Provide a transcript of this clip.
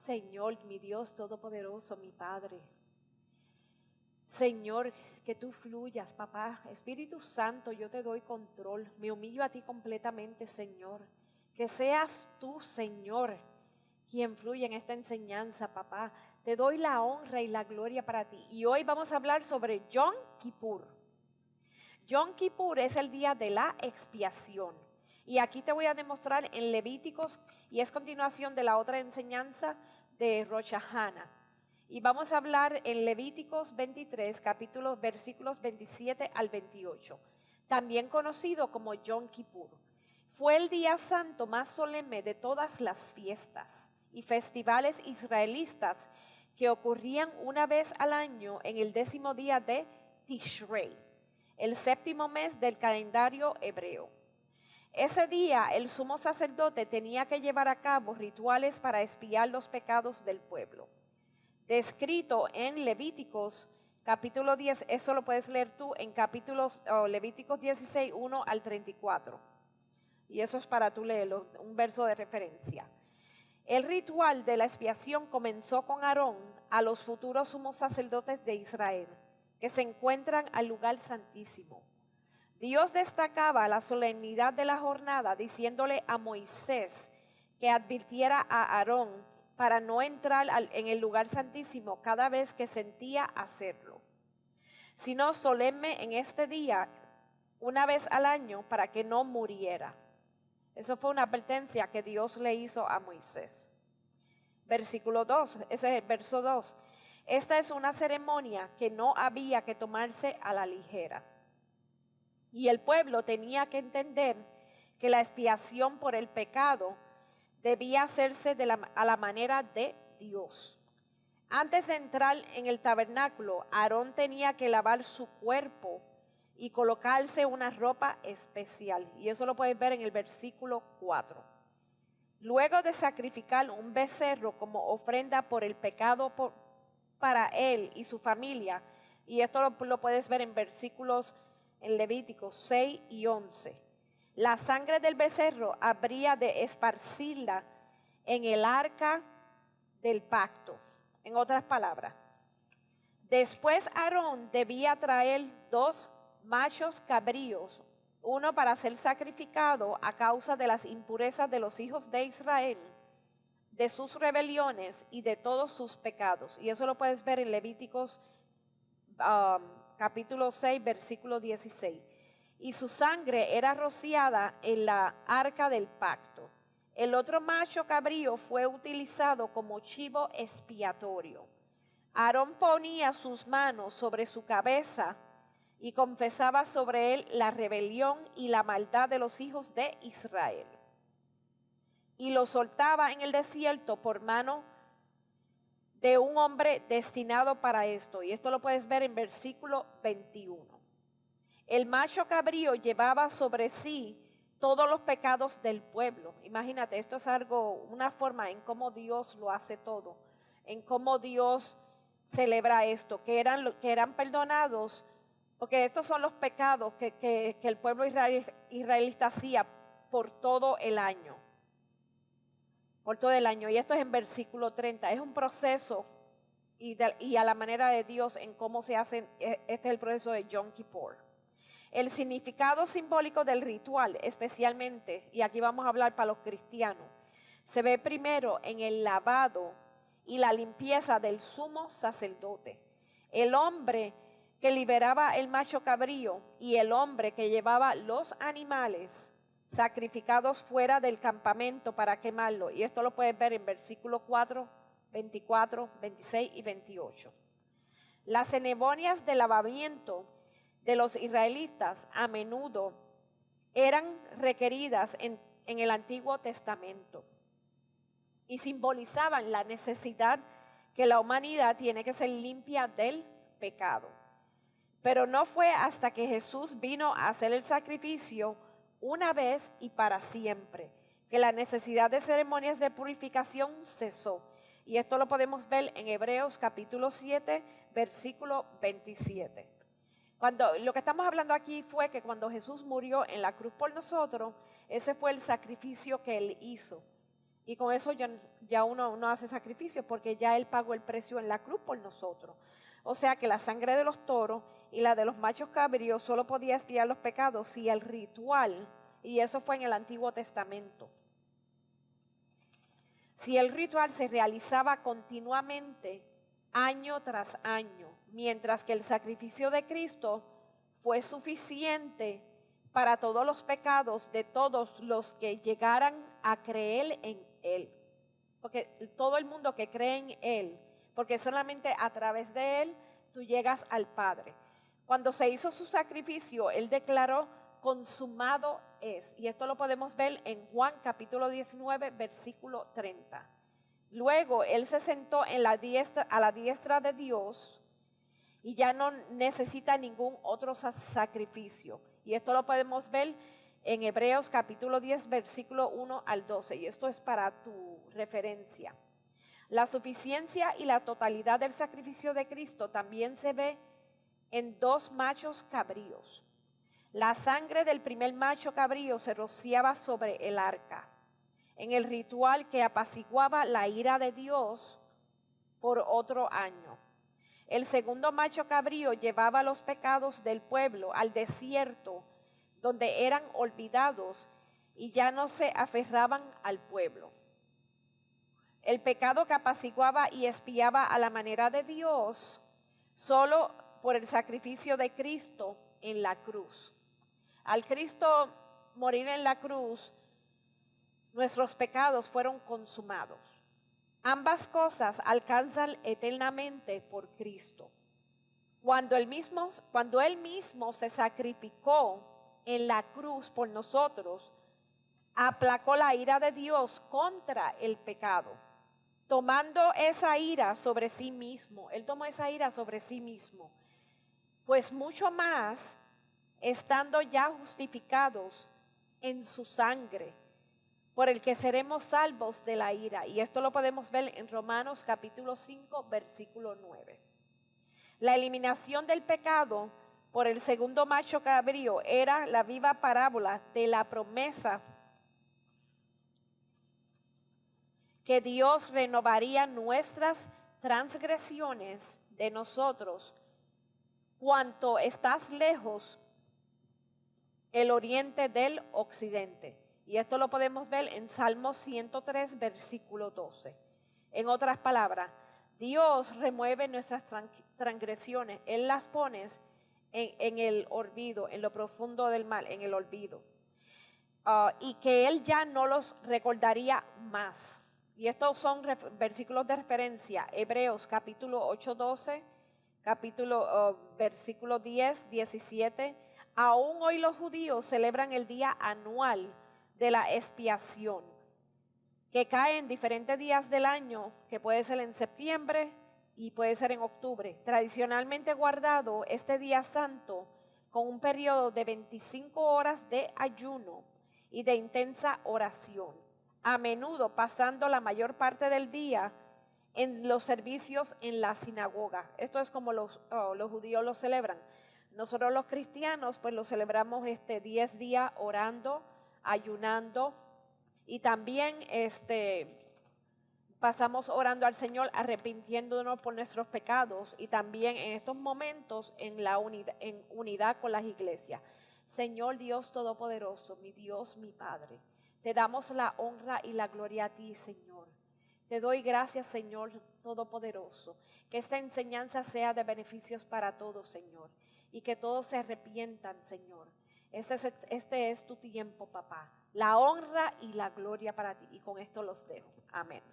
Señor, mi Dios Todopoderoso, mi Padre. Señor, que tú fluyas, papá. Espíritu Santo, yo te doy control. Me humillo a ti completamente, Señor. Que seas tú, Señor, quien fluye en esta enseñanza, papá. Te doy la honra y la gloria para ti. Y hoy vamos a hablar sobre Yom Kippur. Yom Kippur es el día de la expiación. Y aquí te voy a demostrar en Levíticos, y es continuación de la otra enseñanza de Rosh Hashanah. Y vamos a hablar en Levíticos 23, versículos 27 al 28, también conocido como Yom Kippur. Fue el día santo más solemne de todas las fiestas y festivales israelitas que ocurrían una vez al año en el 10º día de Tishrei, el 7º mes del calendario hebreo. Ese día el sumo sacerdote tenía que llevar a cabo rituales para expiar los pecados del pueblo. Descrito en Levíticos capítulo 10, eso lo puedes leer tú en Levíticos 16, 1 al 34. Y eso es para tú leerlo, un verso de referencia. El ritual de la expiación comenzó con Aarón a los futuros sumos sacerdotes de Israel, que se encuentran al lugar santísimo. Dios destacaba la solemnidad de la jornada diciéndole a Moisés que advirtiera a Aarón para no entrar en el lugar santísimo cada vez que sentía hacerlo, sino solemne en este día una vez al año para que no muriera. Eso fue una advertencia que Dios le hizo a Moisés. Versículo 2, ese es el verso 2. Esta es una ceremonia que no había que tomarse a la ligera. Y el pueblo tenía que entender que la expiación por el pecado debía hacerse a la manera de Dios. Antes de entrar en el tabernáculo, Aarón tenía que lavar su cuerpo y colocarse una ropa especial. Y eso lo puedes ver en el versículo 4. Luego de sacrificar un becerro como ofrenda por el pecado para él y su familia, y esto lo puedes ver en versículos en Levíticos 6 y 11. La sangre del becerro habría de esparcirla en el arca del pacto. En otras palabras, después Aarón debía traer 2 machos cabríos, uno para ser sacrificado a causa de las impurezas de los hijos de Israel, de sus rebeliones y de todos sus pecados. Y eso lo puedes ver en Levíticos capítulo 6, versículo 16. Y su sangre era rociada en la arca del pacto. El otro macho cabrío fue utilizado como chivo expiatorio. Aarón ponía sus manos sobre su cabeza y confesaba sobre él la rebelión y la maldad de los hijos de Israel. Y lo soltaba en el desierto por mano de un hombre destinado para esto. Y esto lo puedes ver en versículo 21. El macho cabrío llevaba sobre sí todos los pecados del pueblo. Imagínate, esto es una forma en cómo Dios lo hace todo, en cómo Dios celebra esto, que eran perdonados, porque estos son los pecados que el pueblo israelita hacía por todo el año. Por todo el año. Y esto es en versículo 30. Es un proceso y a la manera de Dios en cómo se hace. Este es el proceso de Yom Kippur. El significado simbólico del ritual, especialmente, y aquí vamos a hablar para los cristianos, se ve primero en el lavado y la limpieza del sumo sacerdote. El hombre que liberaba el macho cabrío y el hombre que llevaba los animales sacrificados fuera del campamento para quemarlo. Y esto lo puedes ver en versículo 4, 24, 26 y 28. Las ceremonias de lavamiento de los israelitas a menudo eran requeridas en el Antiguo Testamento y simbolizaban la necesidad que la humanidad tiene que ser limpia del pecado. Pero no fue hasta que Jesús vino a hacer el sacrificio una vez y para siempre que la necesidad de ceremonias de purificación cesó. Y esto lo podemos ver en Hebreos capítulo 7, versículo 27. Lo que estamos hablando aquí fue que cuando Jesús murió en la cruz por nosotros, ese fue el sacrificio que Él hizo. Y con eso ya uno no hace sacrificio porque ya Él pagó el precio en la cruz por nosotros. O sea que la sangre de los toros y la de los machos cabríos solo podía expiar los pecados si el ritual, y eso fue en el Antiguo Testamento, si el ritual se realizaba continuamente año tras año, mientras que el sacrificio de Cristo fue suficiente para todos los pecados de todos los que llegaran a creer en Él. Porque todo el mundo que cree en Él, porque solamente a través de Él tú llegas al Padre. Cuando se hizo su sacrificio, Él declaró: consumado es. Y esto lo podemos ver en Juan capítulo 19, versículo 30. Luego Él se sentó a la diestra de Dios y ya no necesita ningún otro sacrificio. Y esto lo podemos ver en Hebreos capítulo 10, versículo 1 al 12. Y esto es para tu referencia. La suficiencia y la totalidad del sacrificio de Cristo también se ve en 2 machos cabríos. La sangre del primer macho cabrío se rociaba sobre el arca, en el ritual que apaciguaba la ira de Dios por otro año. El segundo macho cabrío llevaba los pecados del pueblo al desierto, donde eran olvidados y ya no se aferraban al pueblo. El pecado que apaciguaba y expiaba a la manera de Dios solo por el sacrificio de Cristo en la cruz. Al Cristo morir en la cruz, nuestros pecados fueron consumados. Ambas cosas alcanzan eternamente por Cristo. Cuando Él mismo se sacrificó en la cruz por nosotros, aplacó la ira de Dios contra el pecado, tomando esa ira sobre sí mismo. Él tomó esa ira sobre sí mismo. Pues mucho más, estando ya justificados en su sangre, por el que seremos salvos de la ira. Y esto lo podemos ver en Romanos capítulo 5, versículo 9. La eliminación del pecado por el segundo macho cabrío era la viva parábola de la promesa que Dios renovaría nuestras transgresiones de nosotros cuanto estás lejos el oriente del occidente. Y esto lo podemos ver en Salmo 103, versículo 12. En otras palabras, Dios remueve nuestras transgresiones. Él las pone en el olvido, en lo profundo del mal, en el olvido. Y que Él ya no los recordaría más. Y estos son versículos de referencia. Hebreos capítulo 8, 12, versículo 10, 17. Aún hoy los judíos celebran el día anual de la expiación, que cae en diferentes días del año, que puede ser en septiembre y puede ser en octubre. Tradicionalmente guardado este día santo con un periodo de 25 horas de ayuno y de intensa oración, a menudo pasando la mayor parte del día en los servicios en la sinagoga. Esto es como los judíos lo celebran. Nosotros los cristianos pues lo celebramos 10 días orando, ayunando, y también pasamos orando al Señor, arrepintiéndonos por nuestros pecados, y también en estos momentos en unidad con las iglesias. Señor Dios Todopoderoso, mi Dios, mi Padre, te damos la honra y la gloria a ti, Señor. Te doy gracias, Señor Todopoderoso, que esta enseñanza sea de beneficios para todos, Señor, y que todos se arrepientan, Señor. Este es tu tiempo, papá. La honra y la gloria para ti. Y con esto los dejo. Amén.